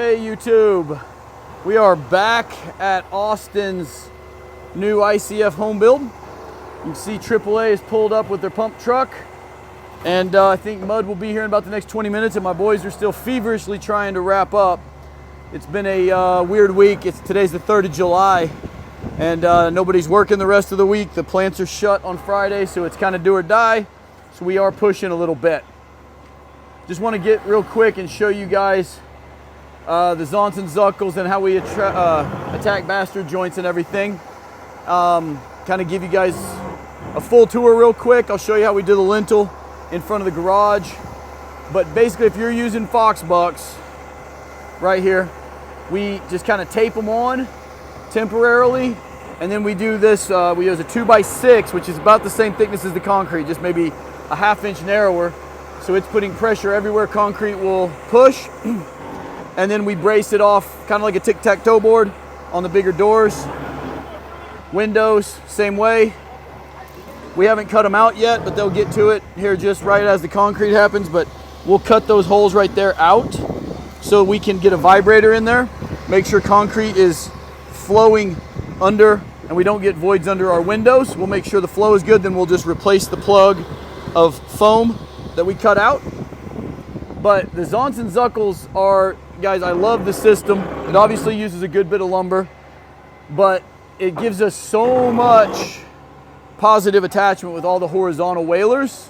Hey YouTube, we are back at Austin's new ICF home build. You can see AAA is pulled up with their pump truck, and I think Mud will be here in about the next 20 minutes, and my boys are still feverishly trying to wrap up. It's been a weird week. Today's the 3rd of July, and nobody's working the rest of the week. The plants are shut on Friday, so it's kind of do or die, so we are pushing a little bit. Just want to get real quick and show you guys the Zonts and Zuckles and how we attack bastard joints and everything. Kind of give you guys a full tour real quick. I'll show you how we do the lintel in front of the garage. But basically, if you're using Fox bucks right here, we just kind of tape them on temporarily, and then we do this. We use a 2x6, which is about the same thickness as the concrete, just maybe a ½ inch narrower. So it's putting pressure everywhere concrete will push. And then we brace it off kind of like a tic-tac-toe board on the bigger doors. Windows, same way. We haven't cut them out yet, but they'll get to it here just right as the concrete happens. But we'll cut those holes right there out so we can get a vibrator in there. Make sure concrete is flowing under and we don't get voids under our windows. We'll make sure the flow is good, then we'll just replace the plug of foam that we cut out. But the Zonts and Zuckles are, guys, I love the system. It obviously uses a good bit of lumber, but it gives us so much positive attachment with all the horizontal whalers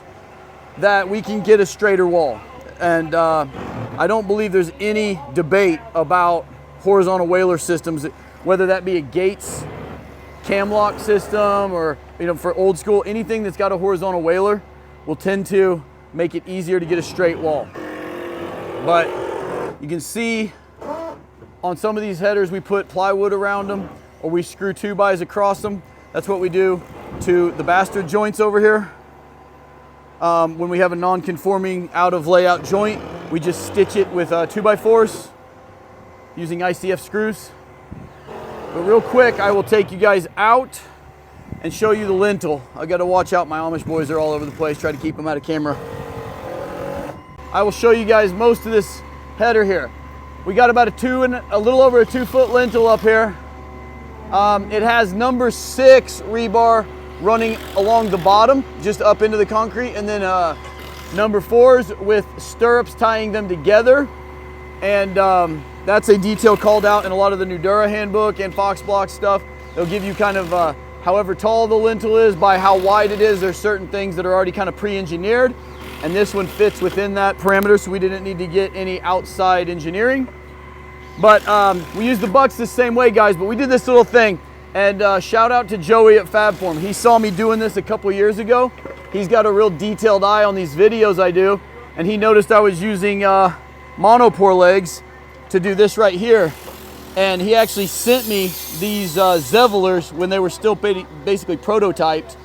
that we can get a straighter wall. And I don't believe there's any debate about horizontal whaler systems, whether that be a Gates cam lock system or, you know, for old school, anything that's got a horizontal whaler will tend to make it easier to get a straight wall. But you can see on some of these headers we put plywood around them, or we screw 2x across them. That's what we do to the bastard joints over here. When we have a non-conforming out of layout joint, we just stitch it with 2x4s using ICF screws. But real quick, I will take you guys out and show you the lintel. I got to watch out, my Amish boys are all over the place. Try to keep them out of camera. I will show you guys most of this header here. We got about a little over a 2-foot lintel up here. It has number 6 rebar running along the bottom, just up into the concrete, and then number 4s with stirrups tying them together. And that's a detail called out in a lot of the Nudura handbook and Fox Block stuff. They'll give you kind of however tall the lintel is by how wide it is. There's certain things that are already kind of pre-engineered, and this one fits within that parameter, so we didn't need to get any outside engineering. But we use the bucks the same way, guys, but we did this little thing. And shout out to Joey at FabForm. He saw me doing this a couple years ago. He's got a real detailed eye on these videos I do, and he noticed I was using monopore legs to do this right here. And he actually sent me these Zevelers when they were still basically prototyped.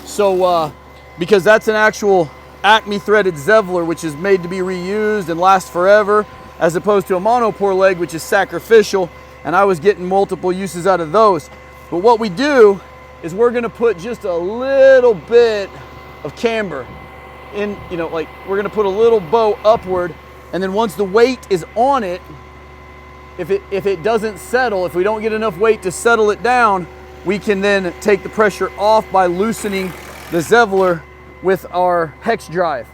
So, because that's an actual Acme threaded Zeveler, which is made to be reused and last forever, as opposed to a monopore leg, which is sacrificial, and I was getting multiple uses out of those. But what we do is we're gonna put just a little bit of camber in, you know, like we're gonna put a little bow upward, and then once the weight is on it, if it doesn't settle, if we don't get enough weight to settle it down, we can then take the pressure off by loosening the Zeveler with our hex drive.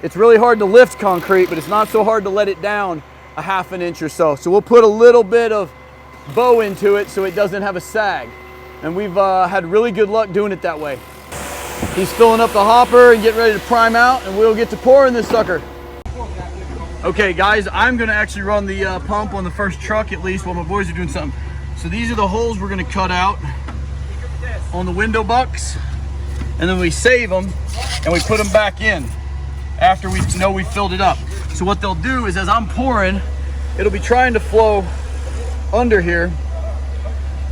It's really hard to lift concrete, but it's not so hard to let it down a ½ inch or so. So we'll put a little bit of bow into it so it doesn't have a sag. And we've had really good luck doing it that way. He's filling up the hopper and getting ready to prime out, and we'll get to pouring this sucker. Okay guys, I'm gonna actually run the pump on the first truck at least while my boys are doing something. So these are the holes we're gonna cut out on the window bucks, and then we save them and we put them back in after we know we filled it up. So what they'll do is, as I'm pouring, it'll be trying to flow under here,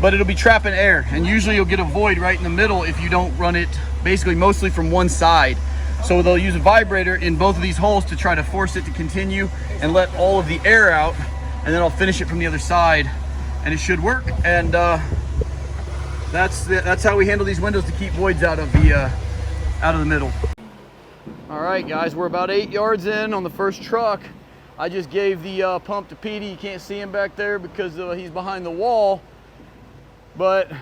but it'll be trapping air, and usually you'll get a void right in the middle if you don't run it basically mostly from one side. So they'll use a vibrator in both of these holes to try to force it to continue and let all of the air out, and then I'll finish it from the other side, and it should work. And that's how we handle these windows to keep voids out of the middle. All right guys, we're about 8 yards in on the first truck. I just gave the pump to Petey. You can't see him back there because he's behind the wall. But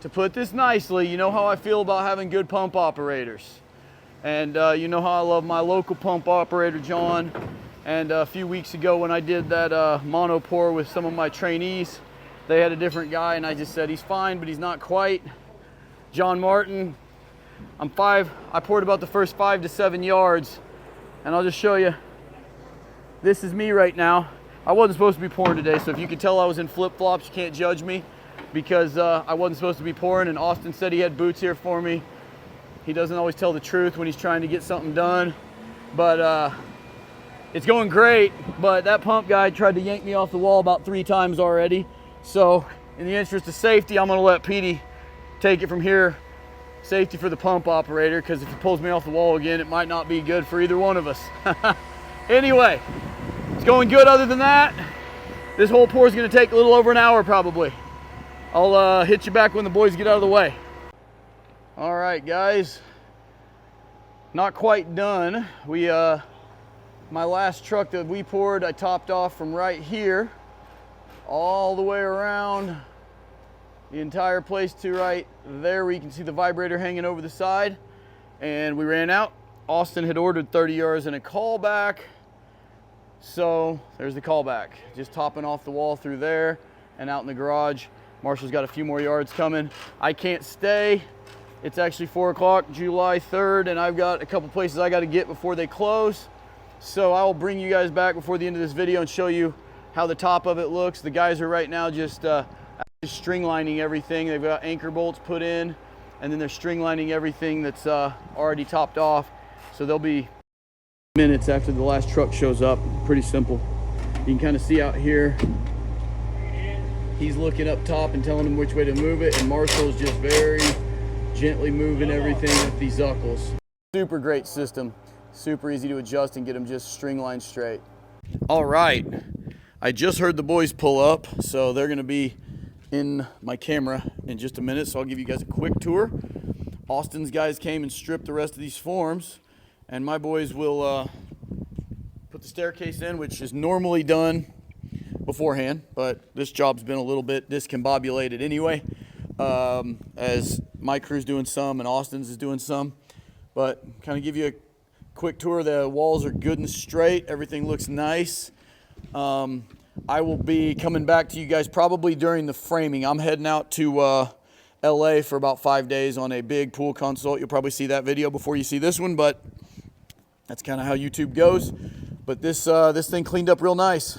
to put this nicely, you know how I feel about having good pump operators. And you know how I love my local pump operator, John. And a few weeks ago when I did that mono pour with some of my trainees, they had a different guy, and I just said, he's fine, but he's not quite. John Martin, I poured about the first 5 to 7 yards, and I'll just show you. This is me right now. I wasn't supposed to be pouring today, so if you could tell I was in flip-flops, you can't judge me, because I wasn't supposed to be pouring, and Austin said he had boots here for me. He doesn't always tell the truth when he's trying to get something done, but it's going great. But that pump guy tried to yank me off the wall about 3 times already. So in the interest of safety, I'm gonna let Petey take it from here. Safety for the pump operator, because if he pulls me off the wall again, it might not be good for either one of us. Anyway, it's going good other than that. This whole pour is gonna take a little over an hour probably. I'll hit you back when the boys get out of the way. All right, guys, not quite done. My last truck that we poured, I topped off from right here all the way around the entire place to right there where you can see the vibrator hanging over the side, and we ran out. Austin had ordered 30 yards and a callback, so there's the callback. Just topping off the wall through there and out in the garage. Marshall's got a few more yards coming. I can't stay. It's actually 4 o'clock, July 3rd, and I've got a couple places I got to get before they close. So I will bring you guys back before the end of this video and show you how the top of it looks. The guys are right now just string lining everything. They've got anchor bolts put in, and then they're string lining everything that's already topped off. So they'll be minutes after the last truck shows up. Pretty simple. You can kind of see out here, he's looking up top and telling them which way to move it, and Marshall's just very gently moving everything with these zuckles. Super great system. Super easy to adjust and get them just string lined straight. All right, I just heard the boys pull up, so they're gonna be in my camera in just a minute, so I'll give you guys a quick tour. Austin's guys came and stripped the rest of these forms, and my boys will put the staircase in, which is normally done beforehand, but this job's been a little bit discombobulated anyway, as my crew's doing some and Austin's is doing some. But kind of give you a quick tour. The walls are good and straight. Everything looks nice. I will be coming back to you guys probably during the framing. I'm heading out to LA for about 5 days on a big pool consult. You'll probably see that video before you see this one, but that's kind of how YouTube goes. But this thing cleaned up real nice.